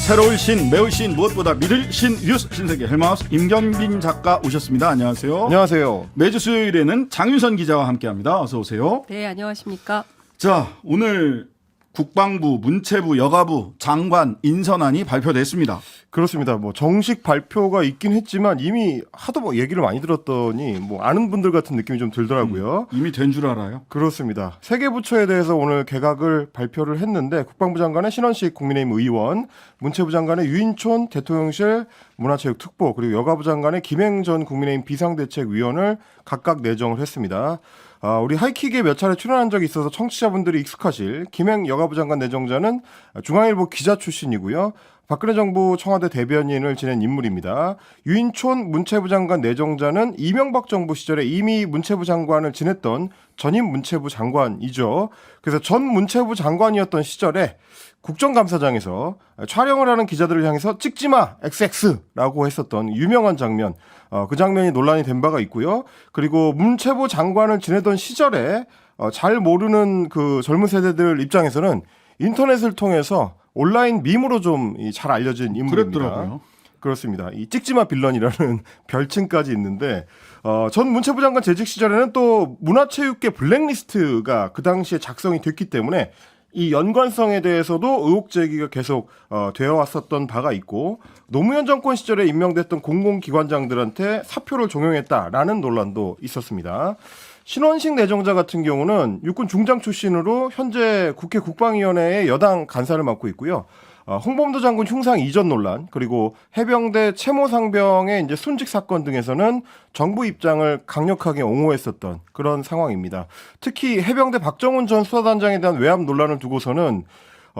새로울 신, 매울 신, 무엇보다 믿을 신 뉴스 신세계 헬마우스 임경빈 작가 오셨습니다. 안녕하세요. 안녕하세요. 매주 수요일에는 장윤선 기자와 함께합니다. 어서 오세요. 네, 안녕하십니까. 자, 오늘 국방부, 문체부, 여가부 장관 인선안이 발표됐습니다. 그렇습니다. 뭐 정식 발표가 있긴 했지만 이미 하도 뭐 얘기를 많이 들었더니 뭐 아는 분들 같은 느낌이 좀 들더라고요. 이미 된 줄 알아요. 그렇습니다. 세 개 부처에 대해서 오늘 개각을 발표를 했는데 국방부 장관의 신원식 국민의힘 의원, 문체부 장관의 유인촌 대통령실 문화체육특보, 그리고 여가부 장관의 김행 전 국민의힘 비상대책위원을 각각 내정을 했습니다. 우리 하이킥에 몇 차례 출연한 적이 있어서 청취자분들이 익숙하실 김행 여가부 장관 내정자는 중앙일보 기자 출신이고요. 박근혜 정부 청와대 대변인을 지낸 인물입니다. 유인촌 문체부 장관 내정자는 이명박 정부 시절에 이미 문체부 장관을 지냈던 전임 문체부 장관이죠. 그래서 전 문체부 장관이었던 시절에 국정감사장에서 촬영을 하는 기자들을 향해서 찍지마 XX라고 했었던 유명한 장면, 그 장면이 논란이 된 바가 있고요. 그리고 문체부 장관을 지내던 시절에 잘 모르는 그 젊은 세대들 입장에서는 인터넷을 통해서 온라인 밈으로 좀 잘 알려진 인물입니다. 그랬더라고요. 그렇습니다. 이 찍지마 빌런이라는 별칭까지 있는데 전 문체부 장관 재직 시절에는 또 문화체육계 블랙리스트가 그 당시에 작성이 됐기 때문에 이 연관성에 대해서도 의혹 제기가 계속 되어 왔었던 바가 있고, 노무현 정권 시절에 임명됐던 공공기관장들한테 사표를 종용했다라는 논란도 있었습니다. 신원식 내정자 같은 경우는 육군 중장 출신으로 현재 국회 국방위원회의 여당 간사를 맡고 있고요. 홍범도 장군 흉상 이전 논란, 그리고 해병대 채모상병의 이제 순직 사건 등에서는 정부 입장을 강력하게 옹호했었던 그런 상황입니다. 특히 해병대 박정훈 전 수사단장에 대한 외압 논란을 두고서는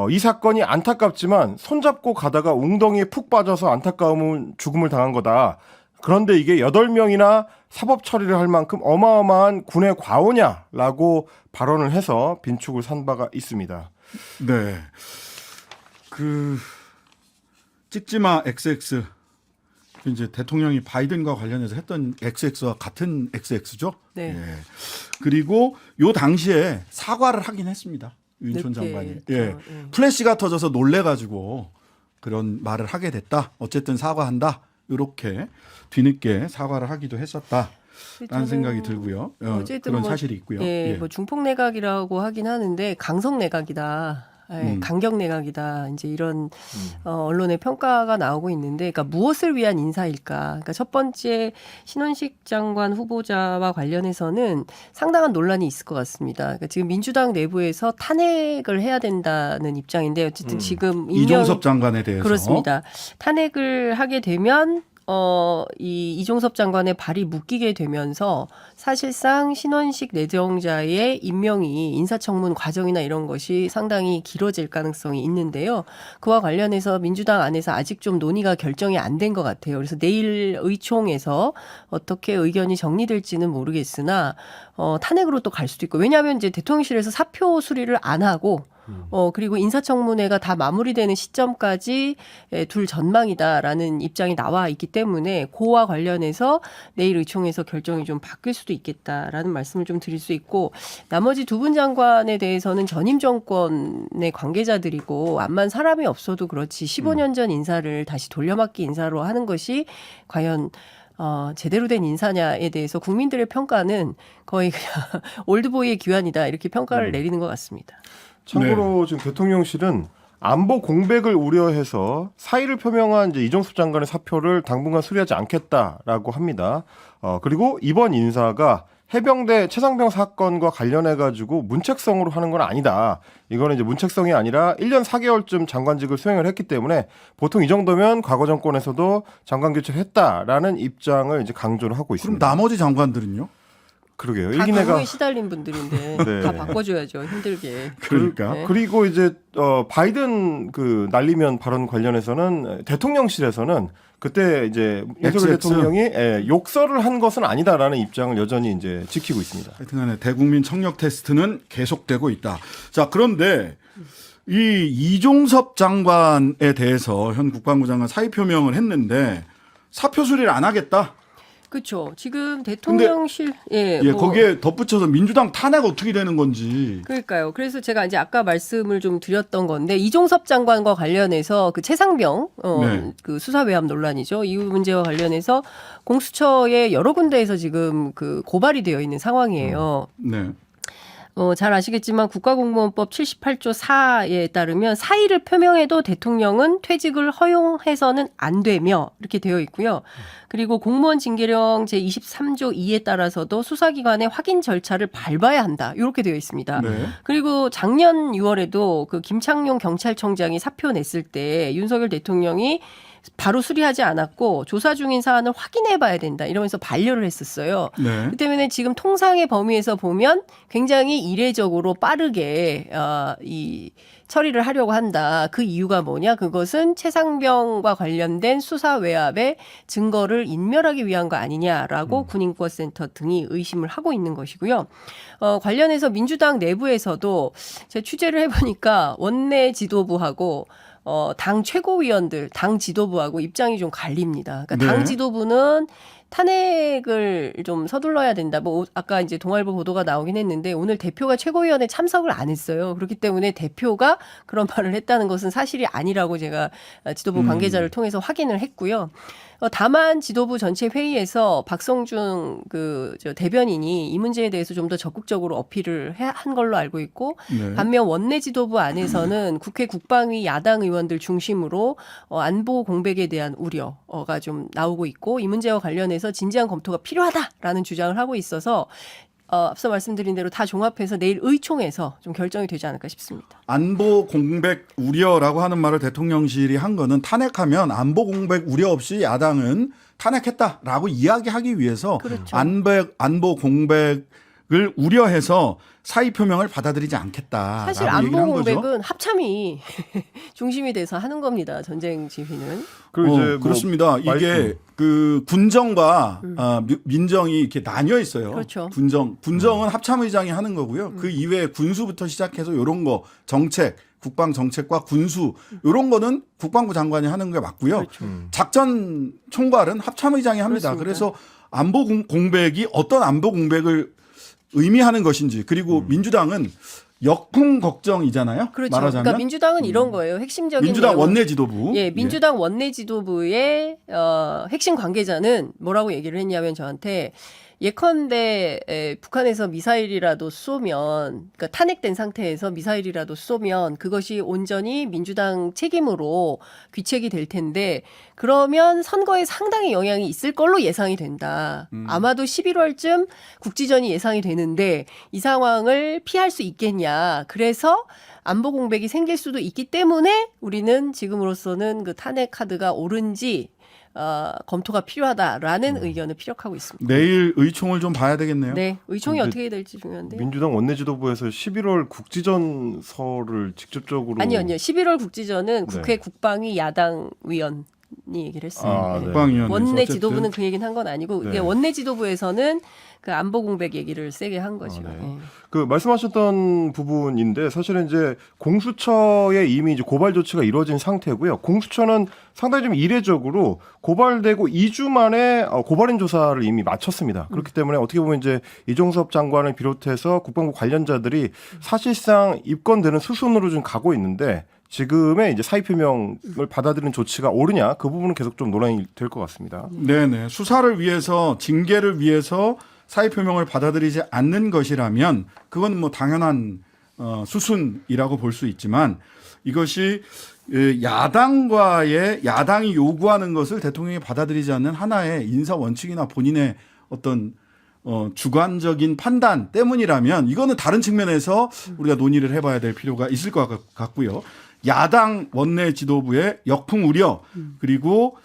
이 사건이 안타깝지만 손잡고 가다가 웅덩이에 푹 빠져서 안타까운 죽음을 당한 거다. 그런데 이게 8명이나 사법 처리를 할 만큼 어마어마한 군의 과오냐라고 발언을 해서 빈축을 산 바가 있습니다. 네. 찍지마 XX. 이제 대통령이 바이든과 관련해서 했던 XX와 같은 XX죠. 네. 예. 그리고 요 당시에 사과를 하긴 했습니다. 유인촌 늦게 장관이. 했죠. 예. 플래시가 터져서 놀래가지고 그런 말을 하게 됐다. 어쨌든 사과한다. 이렇게 뒤늦게 사과를 하기도 했었다라는 생각이 들고요. 어쨌든 그런 뭐, 사실이 있고요. 예, 예. 뭐 중폭 내각이라고 하긴 하는데 강성 내각이다. 예, 강경 내각이다. 이제 이런 언론의 평가가 나오고 있는데, 그러니까 무엇을 위한 인사일까? 그러니까 첫 번째 신원식 장관 후보자와 관련해서는 상당한 논란이 있을 것 같습니다. 그러니까 지금 민주당 내부에서 탄핵을 해야 된다는 입장인데, 어쨌든 지금 이종섭 장관에 대해서 그렇습니다. 탄핵을 하게 되면 이 이종섭 장관의 발이 묶이게 되면서 사실상 신원식 내정자의 임명이 인사청문 과정이나 이런 것이 상당히 길어질 가능성이 있는데요. 그와 관련해서 민주당 안에서 아직 좀 논의가 결정이 안 된 것 같아요. 그래서 내일 의총에서 어떻게 의견이 정리될지는 모르겠으나 탄핵으로 또 갈 수도 있고, 왜냐하면 이제 대통령실에서 사표 수리를 안 하고 그리고 인사청문회가 다 마무리되는 시점까지 둘 전망이다라는 입장이 나와 있기 때문에 그와 관련해서 내일 의총에서 결정이 좀 바뀔 수도 있겠다라는 말씀을 좀 드릴 수 있고, 나머지 두 분 장관에 대해서는 전임 정권의 관계자들이고 암만 사람이 없어도 그렇지 15년 전 인사를 다시 돌려막기 인사로 하는 것이 과연 제대로 된 인사냐에 대해서 국민들의 평가는 거의 그냥 올드보이의 귀환이다 이렇게 평가를 내리는 것 같습니다. 참고로 지금 대통령실은 안보 공백을 우려해서 사의를 표명한 이제 이종섭 장관의 사표를 당분간 수리하지 않겠다라고 합니다. 그리고 이번 인사가 해병대 최상병 사건과 관련해 가지고 문책성으로 하는 건 아니다. 이거는 이제 문책성이 아니라 1년 4개월쯤 장관직을 수행을 했기 때문에 보통 이 정도면 과거 정권에서도 장관 교체를 했다라는 입장을 이제 강조를 하고 그럼 있습니다. 나머지 장관들은요? 그러게요. 다 일기내가 경우에 시달린 분들인데 네. 다 바꿔줘야죠. 힘들게. 그러니까 네. 그리고 이제 바이든 그 날리면 발언 관련해서는 대통령실에서는 그때 이제 윤석열 XX. 대통령이 욕설을 한 것은 아니다라는 입장을 여전히 이제 지키고 있습니다. 하여튼간에 대국민 청력 테스트는 계속되고 있다. 자, 그런데 이 이종섭 장관에 대해서 현 국방부 장관 사의 표명을 했는데 사표 수리를 안 하겠다. 그렇죠. 지금 대통령실 예, 뭐 거기에 덧붙여서 민주당 탄핵 어떻게 되는 건지. 그러니까요. 그래서 제가 이제 아까 말씀을 좀 드렸던 건데 이종섭 장관과 관련해서 그 최상병 네. 그 수사 외압 논란이죠. 이 문제와 관련해서 공수처의 여러 군데에서 지금 그 고발이 되어 있는 상황이에요. 네. 잘 아시겠지만 국가공무원법 78조 4에 따르면 사의를 표명해도 대통령은 퇴직을 허용해서는 안 되며 이렇게 되어 있고요. 그리고 공무원 징계령 제23조 2에 따라서도 수사기관의 확인 절차를 밟아야 한다. 이렇게 되어 있습니다. 네. 그리고 작년 6월에도 그 김창룡 경찰청장이 사표 냈을 때 윤석열 대통령이 바로 수리하지 않았고 조사 중인 사안을 확인해 봐야 된다 이러면서 반려를 했었어요. 네. 그 때문에 지금 통상의 범위에서 보면 굉장히 이례적으로 빠르게 이 처리를 하려고 한다. 그 이유가 뭐냐? 그것은 최상병과 관련된 수사 외압의 증거를 인멸하기 위한 거 아니냐라고 군인권센터 등이 의심을 하고 있는 것이고요. 관련해서 민주당 내부에서도 제가 취재를 해보니까 원내 지도부하고 당 최고위원들, 당 지도부하고 입장이 좀 갈립니다. 그러니까 네. 당 지도부는 탄핵을 좀 서둘러야 된다. 뭐 아까 이제 동아일보 보도가 나오긴 했는데 오늘 대표가 최고위원회 참석을 안 했어요. 그렇기 때문에 대표가 그런 말을 했다는 것은 사실이 아니라고 제가 지도부 관계자를 통해서 확인을 했고요. 다만 지도부 전체 회의에서 박성중 저 대변인이 이 문제에 대해서 좀 더 적극적으로 어필을 한 걸로 알고 있고 네. 반면 원내 지도부 안에서는 국회 국방위 야당 의원들 중심으로 안보 공백에 대한 우려가 좀 나오고 있고 이 문제와 관련해서 진지한 검토가 필요하다라는 주장을 하고 있어서 앞서 말씀드린 대로 다 종합해서 내일 의총에서 좀 결정이 되지 않을까 싶습니다. 안보 공백 우려라고 하는 말을 대통령실이 한 거는 탄핵하면 안보 공백 우려 없이 야당은 탄핵했다라고 이야기하기 위해서 그렇죠. 안보 공백을 우려해서 사의 표명을 받아들이지 않겠다라고 사실 얘기를 안보 한 거죠. 공백은 합참이 중심이 돼서 하는 겁니다. 전쟁 지휘는. 그리고 이제 뭐 그렇습니다. 이게 말씀- 그 군정과 민정이 이렇게 나뉘어 있어요. 그렇죠. 군정은 합참의장이 하는 거고요. 그 이외에 군수부터 시작해서 이런 거 정책, 국방 정책과 군수 이런 거는 국방부 장관이 하는 게 맞고요. 작전 총괄은 합참의장이 합니다. 그렇습니다. 그래서 안보 공백이 어떤 안보 공백을 의미하는 것인지 그리고 민주당은 역풍 걱정이잖아요. 그렇죠. 말하자면 그러니까 민주당은 이런 거예요. 핵심적인 민주당 내용은- 원내 지도부. 예, 민주당 원내 지도부의 핵심 관계자는 뭐라고 얘기를 했냐면 저한테 예컨대 북한에서 미사일이라도 쏘면, 그러니까 탄핵된 상태에서 미사일이라도 쏘면 그것이 온전히 민주당 책임으로 귀책이 될 텐데 그러면 선거에 상당히 영향이 있을 걸로 예상이 된다. 아마도 11월쯤 국지전이 예상이 되는데 이 상황을 피할 수 있겠냐. 그래서 안보 공백이 생길 수도 있기 때문에 우리는 지금으로서는 그 탄핵 카드가 옳은지 검토가 필요하다라는 의견을 피력하고 있습니다. 내일 의총을 좀 봐야 되겠네요. 네, 의총이 근데 어떻게 될지 중요한데. 민주당 원내지도부에서 11월 국지전설을 직접적으로 아니요. 11월 국지전은 네. 국회 국방위 야당 위원이 얘기를 했어요. 아, 네. 네. 국방위원회에서 원내 어쨌든 지도부는 그 얘기는 한 건 아니고 네. 이게 원내 지도부에서는 그 안보 공백 얘기를 세게 한 거죠. 네. 네. 그 말씀하셨던 부분인데 사실은 이제 공수처에 이미 이제 고발 조치가 이루어진 상태고요. 공수처는 상당히 좀 이례적으로 고발되고 2주 만에 고발인 조사를 이미 마쳤습니다. 그렇기 때문에 어떻게 보면 이제 이종섭 장관을 비롯해서 국방부 관련자들이 사실상 입건되는 수순으로 좀 가고 있는데 지금의 이제 사의 표명을 받아들이는 조치가 옳으냐 그 부분은 계속 좀 논란이 될 것 같습니다. 네네 수사를 위해서 징계를 위해서 사의 표명을 받아들이지 않는 것이라면 그건 뭐 당연한 수순이라고 볼 수 있지만 이것이 야당이 요구하는 것을 대통령이 받아들이지 않는 하나의 인사 원칙이나 본인의 어떤 주관적인 판단 때문이라면 이거는 다른 측면에서 우리가 논의를 해봐야 될 필요가 있을 것 같고요. 야당 원내 지도부의 역풍 우려 그리고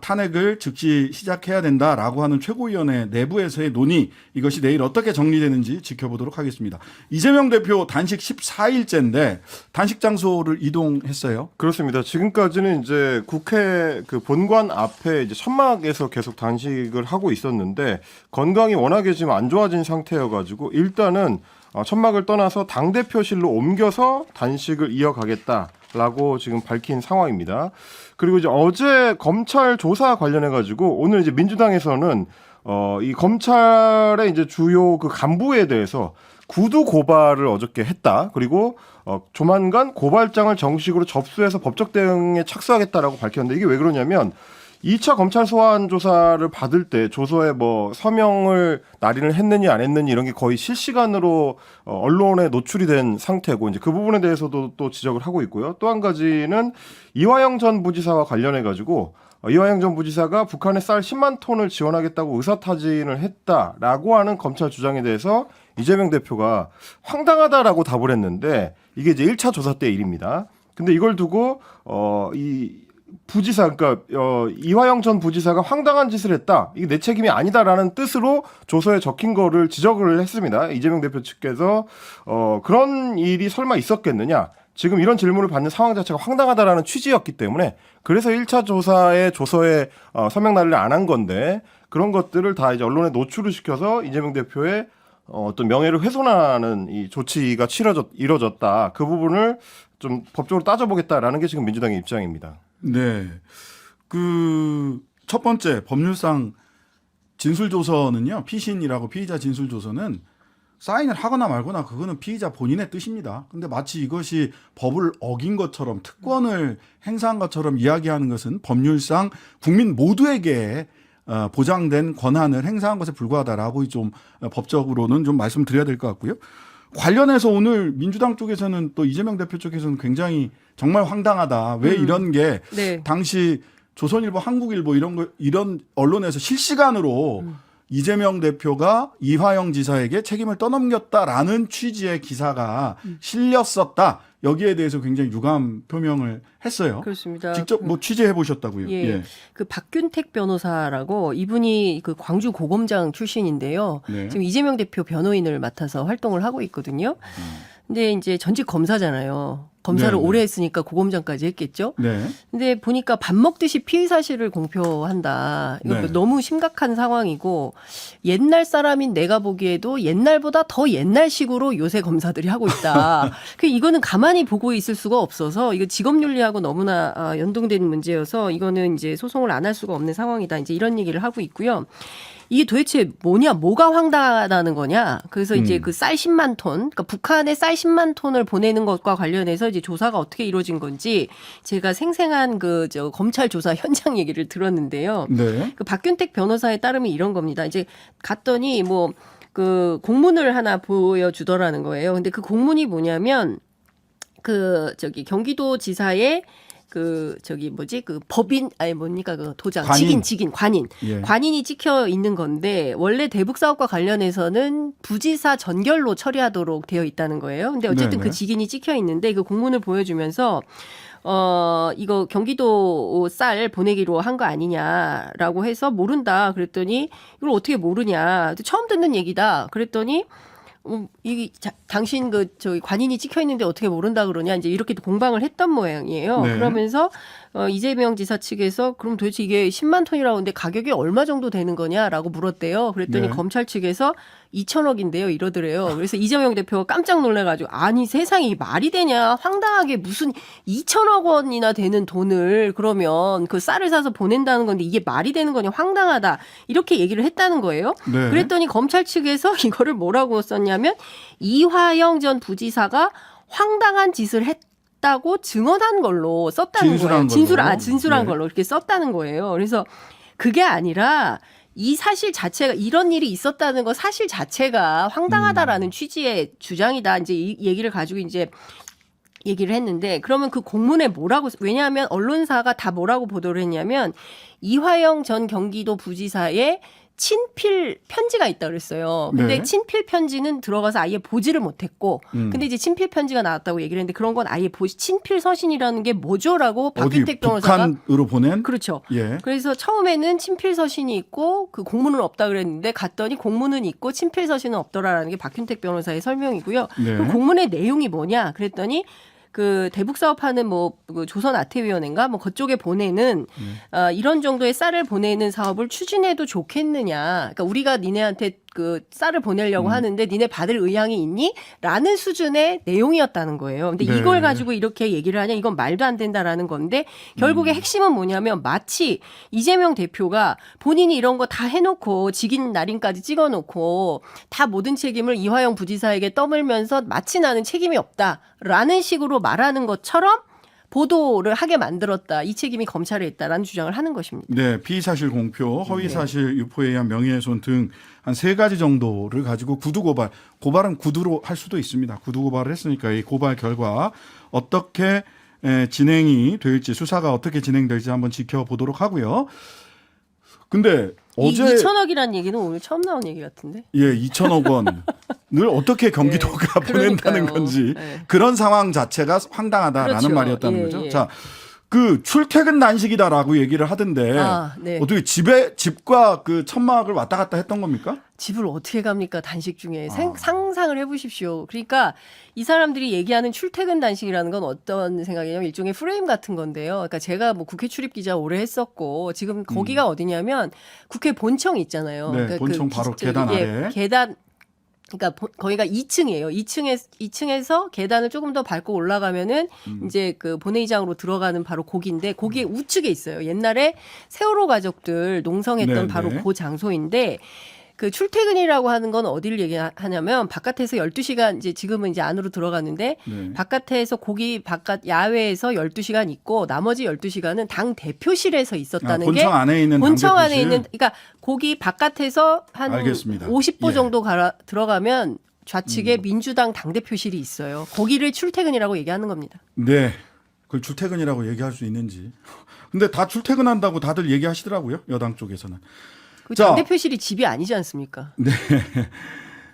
탄핵을 즉시 시작해야 된다라고 하는 최고위원회 내부에서의 논의 이것이 내일 어떻게 정리되는지 지켜보도록 하겠습니다. 이재명 대표 단식 14일째인데 단식 장소를 이동했어요. 그렇습니다. 지금까지는 이제 국회 그 본관 앞에 이제 천막에서 계속 단식을 하고 있었는데 건강이 워낙에 지금 안 좋아진 상태여가지고 일단은 천막을 떠나서 당대표실로 옮겨서 단식을 이어가겠다라고 지금 밝힌 상황입니다. 그리고 이제 어제 검찰 조사 관련해가지고 오늘 이제 민주당에서는 이 검찰의 이제 주요 그 간부에 대해서 구두 고발을 어저께 했다. 그리고 조만간 고발장을 정식으로 접수해서 법적 대응에 착수하겠다라고 밝혔는데 이게 왜 그러냐면 2차 검찰 소환 조사를 받을 때 조서에 뭐 서명을 날인을 했느니 안 했느니 이런 게 거의 실시간으로 언론에 노출이 된 상태고 이제 그 부분에 대해서도 또 지적을 하고 있고요. 또 한 가지는 이화영 전 부지사와 관련해 가지고 이화영 전 부지사가 북한에 쌀 10만 톤을 지원하겠다고 의사타진을 했다라고 하는 검찰 주장에 대해서 이재명 대표가 황당하다라고 답을 했는데 이게 이제 1차 조사 때 일입니다. 근데 이걸 두고 이 부지사 그러니까 이화영 전 부지사가 황당한 짓을 했다. 이게 내 책임이 아니다라는 뜻으로 조서에 적힌 거를 지적을 했습니다. 이재명 대표 측에서 그런 일이 설마 있었겠느냐. 지금 이런 질문을 받는 상황 자체가 황당하다라는 취지였기 때문에 그래서 1차 조사의 조서에 서명 날인을 안 한 건데 그런 것들을 다 이제 언론에 노출을 시켜서 이재명 대표의 어떤 명예를 훼손하는 이 조치가 이뤄졌다. 그 부분을 좀 법적으로 따져보겠다라는 게 지금 민주당의 입장입니다. 네. 그 첫 번째 법률상 진술조서는요. 피신이라고 피의자 진술조서는 사인을 하거나 말거나 그거는 피의자 본인의 뜻입니다. 근데 마치 이것이 법을 어긴 것처럼 특권을 행사한 것처럼 이야기하는 것은 법률상 국민 모두에게 보장된 권한을 행사한 것에 불과하다라고 좀 법적으로는 좀 말씀드려야 될 것 같고요. 관련해서 오늘 민주당 쪽에서는 또 이재명 대표 쪽에서는 굉장히 정말 황당하다. 왜 이런 게 네. 당시 조선일보, 한국일보 이런 언론에서 실시간으로 이재명 대표가 이화영 지사에게 책임을 떠넘겼다라는 취지의 기사가 실렸었다. 여기에 대해서 굉장히 유감 표명을 했어요. 그렇습니다. 직접 뭐 취재해 보셨다고요? 예. 예. 그 박균택 변호사라고 이분이 그 광주 고검장 출신인데요. 네. 지금 이재명 대표 변호인을 맡아서 활동을 하고 있거든요. 근데 이제 전직 검사잖아요. 검사를 네. 오래 했으니까 고검장까지 했겠죠. 네. 근데 보니까 밥 먹듯이 피의 사실을 공표한다. 이거 네. 너무 심각한 상황이고 옛날 사람인 내가 보기에도 옛날보다 더 옛날식으로 요새 검사들이 하고 있다. 이거는 가만히 보고 있을 수가 없어서 이거 직업윤리하고 너무나 연동되는 문제여서 이거는 이제 소송을 안 할 수가 없는 상황이다. 이제 이런 얘기를 하고 있고요. 이게 도대체 뭐가 황당하다는 거냐? 그래서 이제 그 쌀 10만 톤, 그러니까 북한에 쌀 10만 톤을 보내는 것과 관련해서 이제 조사가 어떻게 이루어진 건지 제가 생생한 검찰 조사 현장 얘기를 들었는데요. 네. 그 박균택 변호사에 따르면 이런 겁니다. 이제 갔더니 그 공문을 하나 보여주더라는 거예요. 근데 그 공문이 뭐냐면 경기도지사의 그 법인 뭡니까 그 도장 관인. 관인 예. 관인이 찍혀 있는 건데 원래 대북 사업과 관련해서는 부지사 전결로 처리하도록 되어 있다는 거예요. 근데 어쨌든 네네. 그 직인이 찍혀 있는데 그 공문을 보여주면서 이거 경기도 쌀 보내기로 한 거 아니냐라고 해서 모른다 그랬더니 이걸 어떻게 모르냐 처음 듣는 얘기다 그랬더니 당신 관인이 찍혀 있는데 어떻게 모른다 그러냐 이제 이렇게 공방을 했던 모양이에요. 네. 그러면서 이재명 지사 측에서 그럼 도대체 이게 10만 톤이라고 하는데 가격이 얼마 정도 되는 거냐라고 물었대요. 그랬더니 네. 검찰 측에서 2천억인데요 이러더래요. 그래서 이재명 대표가 깜짝 놀라가지고 아니 세상에 이게 말이 되냐 황당하게 무슨 2천억 원이나 되는 돈을 그러면 그 쌀을 사서 보낸다는 건데 이게 말이 되는 거냐 황당하다 이렇게 얘기를 했다는 거예요. 네. 그랬더니 검찰 측에서 이거를 뭐라고 썼냐면 이화영 전 부지사가 황당한 짓을 했다고 증언한 걸로 썼다는 거예요. 진술한 네. 걸로 이렇게 썼다는 거예요. 그래서 그게 아니라 이 사실 자체가 이런 일이 있었다는 거 사실 자체가 황당하다라는 취지의 주장이다. 이제 이 얘기를 가지고 이제 얘기를 했는데 그러면 그 공문에 왜냐하면 언론사가 다 뭐라고 보도를 했냐면 이화영 전 경기도 부지사의 친필 편지가 있다 그랬어요. 근데 네. 친필 편지는 들어가서 아예 보지를 못했고, 근데 이제 친필 편지가 나왔다고 얘기를 했는데 그런 건 아예 친필 서신이라는 게 뭐죠라고 박균택 변호사가 북한으로 보낸 그렇죠. 예. 그래서 처음에는 친필 서신이 있고 그 공문은 없다 그랬는데 갔더니 공문은 있고 친필 서신은 없더라라는 게 박균택 변호사의 설명이고요. 네. 그 공문의 내용이 뭐냐 그랬더니 그 대북 사업하는 그 조선 아태위원회인가 그쪽에 보내는 이런 정도의 쌀을 보내는 사업을 추진해도 좋겠느냐. 그러니까 우리가 니네한테 그 쌀을 보내려고 하는데 니네 받을 의향이 있니? 라는 수준의 내용이었다는 거예요. 근데 네. 이걸 가지고 이렇게 얘기를 하냐? 이건 말도 안 된다라는 건데 결국에 핵심은 뭐냐면 마치 이재명 대표가 본인이 이런 거 다 해놓고 직인 날인까지 찍어놓고 다 모든 책임을 이화영 부지사에게 떠밀면서 마치 나는 책임이 없다라는 식으로 말하는 것처럼 보도를 하게 만들었다. 이 책임이 검찰에 있다라는 주장을 하는 것입니다. 네, 피의사실 공표, 허위사실 유포에 의한 명예훼손 등 한 3가지 정도를 가지고 구두고발, 고발은 구두로 할 수도 있습니다. 구두고발을 했으니까 이 고발 결과 어떻게 진행이 될지, 수사가 어떻게 진행될지 한번 지켜보도록 하고요. 근데 어제 2천억이라는 얘기는 오늘 처음 나온 얘기 같은데. 예, 2천억 원을 어떻게 경기도가 네, 보낸다는 그러니까요. 건지 네. 그런 상황 자체가 황당하다라는 그렇죠. 말이었다는 예, 거죠. 예. 자, 그 출퇴근 난식이다라고 얘기를 하던데 네. 어떻게 집과 그 천막을 왔다 갔다 했던 겁니까? 집을 어떻게 갑니까? 단식 중에. 아. 상상을 해보십시오. 그러니까 이 사람들이 얘기하는 출퇴근 단식이라는 건 어떤 생각이냐면 일종의 프레임 같은 건데요. 그러니까 제가 뭐 국회 출입 기자 오래 했었고 지금 거기가 어디냐면 국회 본청 있잖아요. 네, 그러니까 본청 바로 계단 아래. 계단 그러니까 거기가 2층이에요. 2층에서 계단을 조금 더 밟고 올라가면은 이제 그 본회의장으로 들어가는 바로 거기인데 거기에 우측에 있어요. 옛날에 세월호 가족들 농성했던 네, 바로 네. 그 장소인데 그 출퇴근이라고 하는 건 어디를 얘기하냐면 바깥에서 12시간 이제 지금은 이제 안으로 들어가는데 네. 바깥에서 거기 바깥 야외에서 12시간 있고 나머지 12시간은 당 대표실에서 있었다는 게 본청 안에 있는 본청 안에 당대표실? 있는 그러니까 거기 바깥에서 한 알겠습니다. 50보 예. 정도 들어가면 좌측에 민주당 당대표실이 있어요. 거기를 출퇴근이라고 얘기하는 겁니다. 네. 그걸 출퇴근이라고 얘기할 수 있는지. 근데 다 출퇴근한다고 다들 얘기하시더라고요. 여당 쪽에서는. 그 자. 당대표실이 집이 아니지 않습니까?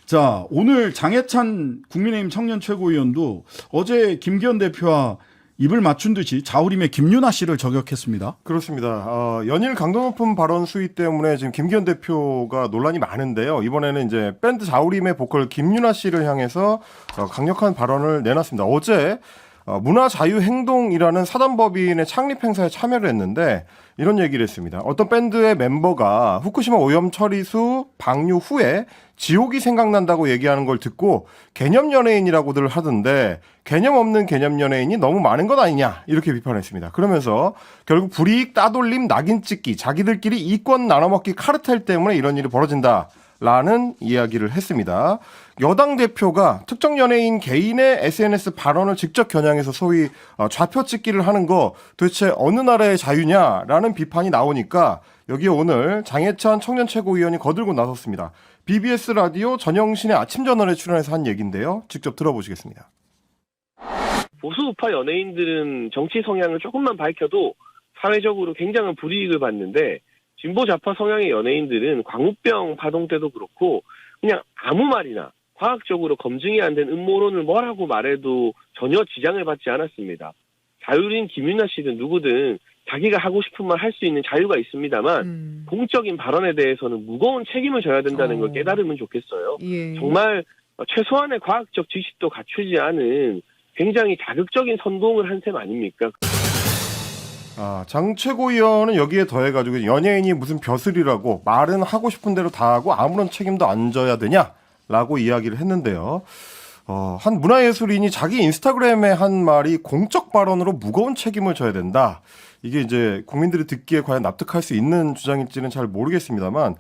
자, 오늘 장해찬 국민의힘 청년 최고위원도 어제 김기현 대표와 입을 맞춘 듯이 자우림의 김윤아 씨를 저격했습니다. 그렇습니다. 연일 강도 높은 발언 수위 때문에 지금 김기현 대표가 논란이 많은데요. 이번에는 이제 밴드 자우림의 보컬 김윤아 씨를 향해서 강력한 발언을 내놨습니다. 어제 문화자유행동이라는 사단법인의 창립 행사에 참여를 했는데 이런 얘기를 했습니다. 어떤 밴드의 멤버가 후쿠시마 오염 처리수 방류 후에 지옥이 생각난다고 얘기하는 걸 듣고 개념 연예인이라고들 하던데 개념 없는 개념 연예인이 너무 많은 것 아니냐 이렇게 비판했습니다. 그러면서 결국 불이익 따돌림 낙인 찍기 자기들끼리 이권 나눠먹기 카르텔 때문에 이런 일이 벌어진다. 라는 이야기를 했습니다. 여당 대표가 특정 연예인 개인의 SNS 발언을 직접 겨냥해서 소위 좌표 찍기를 하는 거 도대체 어느 나라의 자유냐라는 비판이 나오니까 여기에 오늘 장해찬 청년 최고위원이 거들고 나섰습니다. BBS 라디오 전영신의 아침 저널에 출연해서 한 얘기인데요. 직접 들어보시겠습니다. 보수 우파 연예인들은 정치 성향을 조금만 밝혀도 사회적으로 굉장한 불이익을 받는데 진보 좌파 성향의 연예인들은 광우병 파동 때도 그렇고 그냥 아무 말이나 과학적으로 검증이 안 된 음모론을 뭐라고 말해도 전혀 지장을 받지 않았습니다. 자유인 김윤아 씨든 누구든 자기가 하고 싶은 말 할 수 있는 자유가 있습니다만 공적인 발언에 대해서는 무거운 책임을 져야 된다는 걸 깨달으면 좋겠어요. 예. 정말 최소한의 과학적 지식도 갖추지 않은 굉장히 자극적인 선동을 한 셈 아닙니까? 장 최고위원은 여기에 더해가지고 연예인이 무슨 벼슬이라고 말은 하고 싶은 대로 다 하고 아무런 책임도 안 져야 되냐라고 이야기를 했는데요. 한 문화예술인이 자기 인스타그램에 한 말이 공적 발언으로 무거운 책임을 져야 된다. 이게 이제 국민들이 듣기에 과연 납득할 수 있는 주장일지는 잘 모르겠습니다만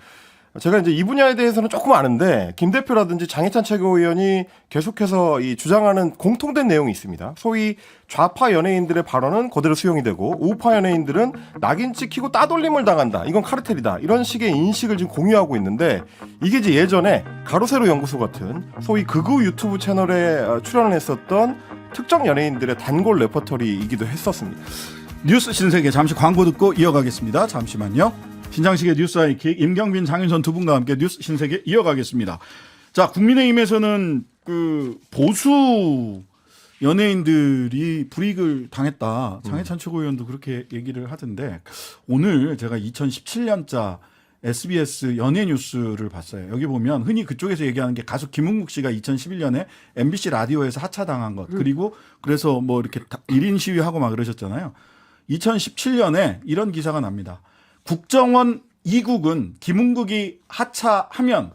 제가 이제 이 분야에 대해서는 조금 아는데 김 대표라든지 장해찬 최고위원이 계속해서 이 주장하는 공통된 내용이 있습니다. 소위 좌파 연예인들의 발언은 그대로 수용이 되고 우파 연예인들은 낙인 찍히고 따돌림을 당한다. 이건 카르텔이다. 이런 식의 인식을 지금 공유하고 있는데 이게 이제 예전에 가로세로 연구소 같은 소위 극우 유튜브 채널에 출연을 했었던 특정 연예인들의 단골 레퍼토리이기도 했었습니다. 뉴스 신세계 잠시 광고 듣고 이어가겠습니다. 잠시만요. 신장식의 뉴스 하이킥 임경빈 장윤선 두 분과 함께 뉴스 신세계 이어가겠습니다. 자, 국민의힘에서는 그 보수 연예인들이 불이익을 당했다. 장해찬 최고위원도 그렇게 얘기를 하던데 오늘 제가 2017년자 SBS 연예뉴스를 봤어요. 여기 보면 흔히 그쪽에서 얘기하는 게 가수 김은국 씨가 2011년에 MBC 라디오에서 하차당한 것 그리고 그래서 뭐 이렇게 1인 시위하고 막 그러셨잖아요. 2017년에 이런 기사가 납니다. 국정원 2국은 김은국이 하차하면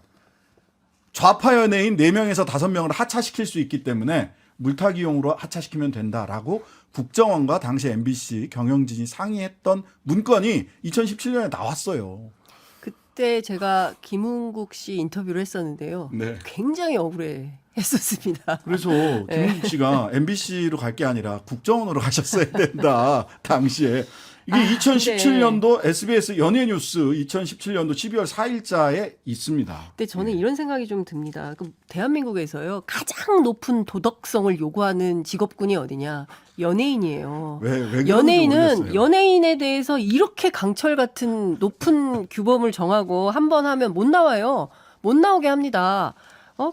좌파 연예인 4명에서 5명을 하차시킬 수 있기 때문에 물타기용으로 하차시키면 된다라고 국정원과 당시 MBC 경영진이 상의했던 문건이 2017년에 나왔어요. 그때 제가 김은국 씨 인터뷰를 했었는데요. 네. 굉장히 억울해했었습니다. 그래서 김은국 씨가 MBC로 갈 게 아니라 국정원으로 가셨어야 된다. 당시에. 이게 2017년도 SBS 연예뉴스 2017년도 12월 4일자에 있습니다. 근데 저는 이런 생각이 좀 듭니다. 그 대한민국에서요 가장 높은 도덕성을 요구하는 직업군이 어디냐? 연예인이에요. 왜 그런지 연예인은 모르겠어요. 연예인에 대해서 이렇게 강철 같은 높은 규범을 정하고 한 번 하면 못 나와요. 못 나오게 합니다.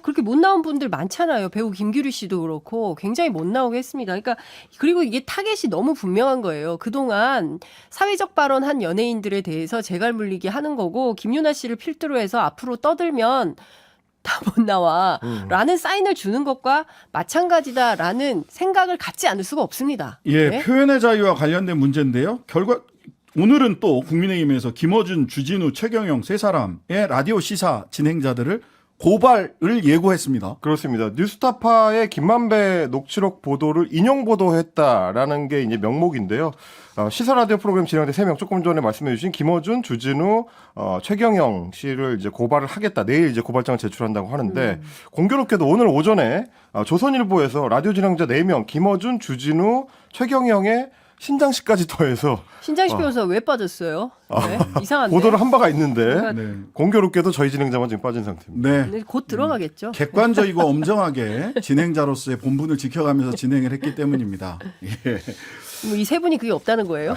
그렇게 못 나온 분들 많잖아요. 배우 김규리 씨도 그렇고 굉장히 못 나오게 했습니다. 그러니까 그리고 이게 타겟이 너무 분명한 거예요. 그동안 사회적 발언한 연예인들에 대해서 재갈 물리기 하는 거고 김유나 씨를 필두로 해서 앞으로 떠들면 다 못 나와 라는 사인을 주는 것과 마찬가지다라는 생각을 갖지 않을 수가 없습니다. 예, 네? 표현의 자유와 관련된 문제인데요. 오늘은 또 국민의힘에서 김어준, 주진우, 최경영 세 사람의 라디오 시사 진행자들을 고발을 예고했습니다. 그렇습니다. 뉴스타파의 김만배 녹취록 보도를 인용 보도했다라는 게 이제 명목인데요. 시사 라디오 프로그램 진행자 3명 조금 전에 말씀해주신 김어준, 주진우, 최경영 씨를 이제 고발을 하겠다. 내일 이제 고발장을 제출한다고 하는데 공교롭게도 오늘 오전에 조선일보에서 라디오 진행자 4명 김어준, 주진우, 최경영의 신장식까지 더해서 신장식 변호사 왜 빠졌어요? 네? 이상한데. 보도를 한 바가 있는데 네. 공교롭게도 저희 진행자만 지금 빠진 상태입니다. 네. 네, 곧 들어가겠죠. 객관적이고 엄정하게 진행자로서의 본분을 지켜가면서 진행을 했기 때문입니다. 예. 뭐 이 세 분이 그게 없다는 거예요?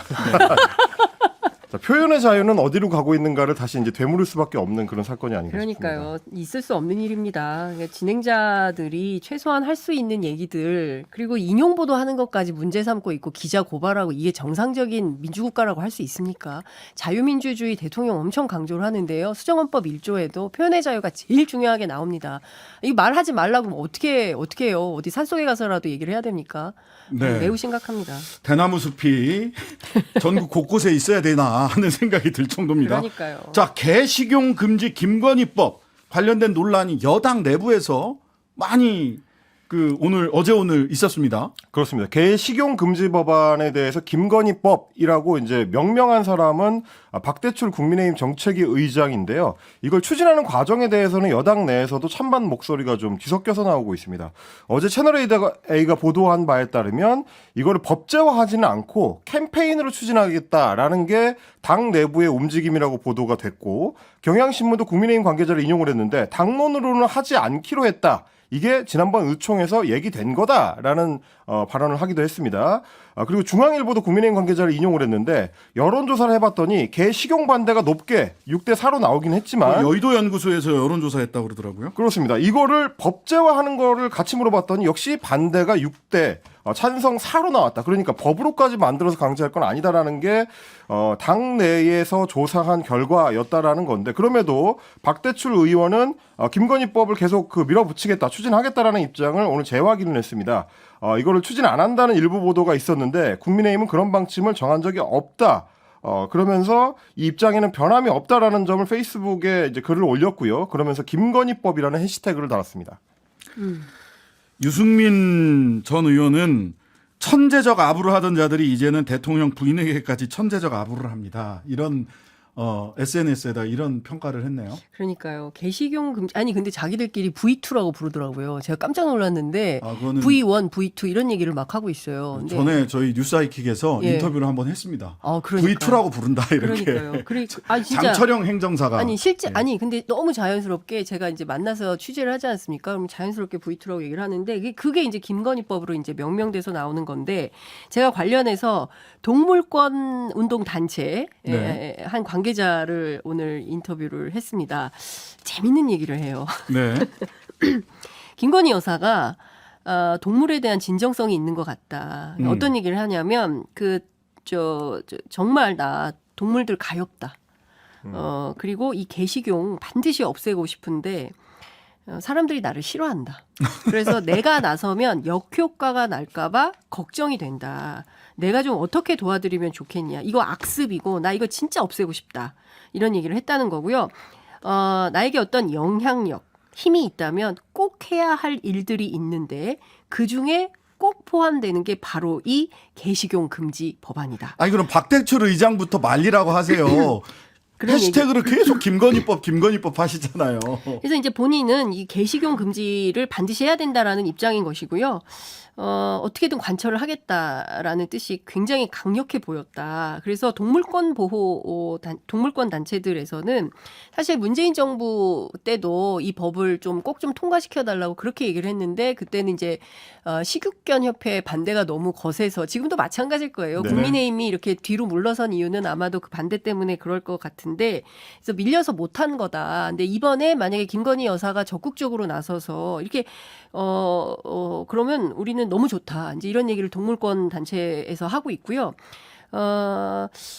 자, 표현의 자유는 어디로 가고 있는가를 다시 이제 되물을 수밖에 없는 그런 사건이 아닌가 그러니까요. 싶습니다. 있을 수 없는 일입니다. 그러니까 진행자들이 최소한 할 수 있는 얘기들 그리고 인용 보도하는 것까지 문제 삼고 있고 기자 고발하고 이게 정상적인 민주국가라고 할 수 있습니까? 자유민주주의 대통령 엄청 강조를 하는데요. 수정헌법 1조에도 표현의 자유가 제일 중요하게 나옵니다. 이거 말하지 말라고 하면 어떻게 해요? 어디 산속에 가서라도 얘기를 해야 됩니까? 네. 매우 심각합니다. 대나무 숲이 전국 곳곳에 있어야 되나 하는 생각이 들 정도입니다. 그러니까요. 자, 개식용 금지 김건희법 관련된 논란이 여당 내부에서 많이 오늘 있었습니다. 그렇습니다. 개식용 금지 법안에 대해서 김건희법이라고 이제 명명한 사람은 박대출 국민의힘 정책위 의장인데요. 이걸 추진하는 과정에 대해서는 여당 내에서도 찬반 목소리가 좀 뒤섞여서 나오고 있습니다. 어제 채널A가 보도한 바에 따르면 이거를 법제화하지는 않고 캠페인으로 추진하겠다라는 게 당 내부의 움직임이라고 보도가 됐고 경향신문도 국민의힘 관계자를 인용을 했는데 당론으로는 하지 않기로 했다. 이게 지난번 의총에서 얘기된 거다라는 발언을 하기도 했습니다. 그리고 중앙일보도 국민의힘 관계자를 인용을 했는데 여론조사를 해봤더니 개식용 반대가 높게 6대4로 나오긴 했지만 여의도 연구소에서 여론조사했다고 그러더라고요. 그렇습니다. 이거를 법제화하는 거를 같이 물어봤더니 역시 반대가 6대 찬성 4로 나왔다. 그러니까 법으로까지 만들어서 강제할 건 아니다라는 게 당내에서 조사한 결과였다라는 건데 그럼에도 박대출 의원은 김건희법을 계속 밀어붙이겠다, 추진하겠다라는 입장을 오늘 재확인을 했습니다. 이거를 추진 안 한다는 일부 보도가 있었는데 국민의힘은 그런 방침을 정한 적이 없다. 그러면서 이 입장에는 변함이 없다라는 점을 페이스북에 이제 글을 올렸고요. 그러면서 김건희법이라는 해시태그를 달았습니다. 유승민 전 의원은 천재적 아부를 하던 자들이 이제는 대통령 부인에게까지 천재적 아부를 합니다. 이런 SNS에다 이런 평가를 했네요. 그러니까요. 개식용 금지 아니 근데 자기들끼리 V2라고 부르더라고요. 제가 깜짝 놀랐는데 그거는 V1, V2 이런 얘기를 막 하고 있어요. 근데 전에 저희 뉴스아이킥에서 예. 인터뷰를 한번 했습니다. 그러니까요. V2라고 부른다 이렇게. 그러니까요. 진짜 장철영 행정사가 아니 실제 예. 아니 근데 너무 자연스럽게 제가 이제 만나서 취재를 하지 않습니까? 그럼 자연스럽게 V2라고 얘기를 하는데 그게 이제 김건희법으로 이제 명명돼서 나오는 건데 제가 관련해서 동물권 운동 단체 네. 한 관계자를 오늘 인터뷰를 했습니다. 재밌는 얘기를 해요. 네. 김건희 여사가 동물에 대한 진정성이 있는 것 같다. 어떤 얘기를 하냐면 정말 나 동물들 가엾다. 그리고 이 개식용 반드시 없애고 싶은데 사람들이 나를 싫어한다. 그래서 내가 나서면 역효과가 날까봐 걱정이 된다. 내가 좀 어떻게 도와드리면 좋겠냐. 이거 악습이고 나 이거 진짜 없애고 싶다. 이런 얘기를 했다는 거고요. 나에게 어떤 영향력 힘이 있다면 꼭 해야 할 일들이 있는데 그중에 꼭 포함되는 게 바로 이 개식용 금지 법안이다. 아니 그럼 박대출 의장부터 말리라고 하세요. 그런 해시태그를 계속 김건희법 하시잖아요. 그래서 이제 본인은 이 개식용 금지를 반드시 해야 된다라는 입장인 것이고요. 어떻게든 관철을 하겠다라는 뜻이 굉장히 강력해 보였다. 그래서 동물권 동물권 단체들에서는 사실 문재인 정부 때도 이 법을 좀 꼭 좀 통과시켜 달라고 그렇게 얘기를 했는데 그때는 이제 식육견 협회 반대가 너무 거세서 지금도 마찬가지일 거예요. 네. 국민의힘이 이렇게 뒤로 물러선 이유는 아마도 그 반대 때문에 그럴 것 같은데 그래서 밀려서 못한 거다. 근데 이번에 만약에 김건희 여사가 적극적으로 나서서 이렇게 그러면 우리는 너무 좋다. 이제 이런 얘기를 동물권 단체에서 하고 있고요.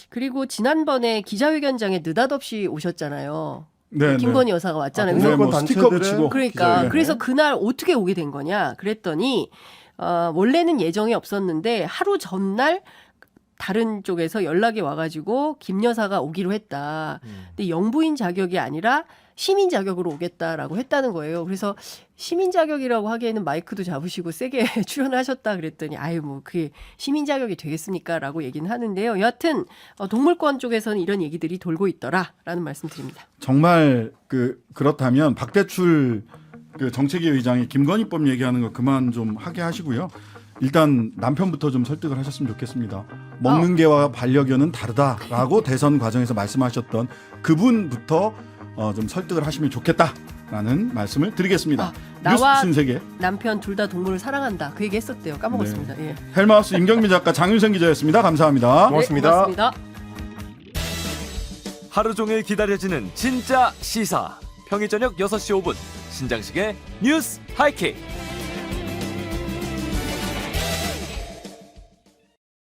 그리고 지난번에 기자회견장에 느닷없이 오셨잖아요. 네, 김건희 여사가 왔잖아요. 아, 그래서 동물권 뭐 스티커 단체들은- 붙이고 그러니까 기자회견에. 그래서 그날 어떻게 오게 된 거냐 그랬더니 원래는 예정이 없었는데 하루 전날 다른 쪽에서 연락이 와가지고 김 여사가 오기로 했다. 근데 영부인 자격이 아니라 시민 자격으로 오겠다라고 했다는 거예요. 그래서 시민 자격이라고 하기에는 마이크도 잡으시고 세게 출연하셨다 그랬더니 아유 뭐 그게 시민 자격이 되겠습니까라고 얘기는 하는데요. 여하튼 동물권 쪽에서는 이런 얘기들이 돌고 있더라라는 말씀드립니다. 정말 그렇다면 박대출 그 정책위 의장이 김건희법 얘기하는 거 그만 좀 하게 하시고요. 일단 남편부터 좀 설득을 하셨으면 좋겠습니다. 먹는 개와 반려견은 다르다라고 대선 과정에서 말씀하셨던 그분부터 좀 설득을 하시면 좋겠다라는 말씀을 드리겠습니다. 나와 뉴스 신세계 남편 둘 다 동물을 사랑한다. 그 얘기 했었대요. 까먹었습니다. 예. 헬마우스 임경민 작가 장윤선 기자였습니다. 감사합니다. 고맙습니다. 네, 고맙습니다. 하루 종일 기다려지는 진짜 시사. 평일 저녁 6시 5분 신장식의 뉴스 하이킥.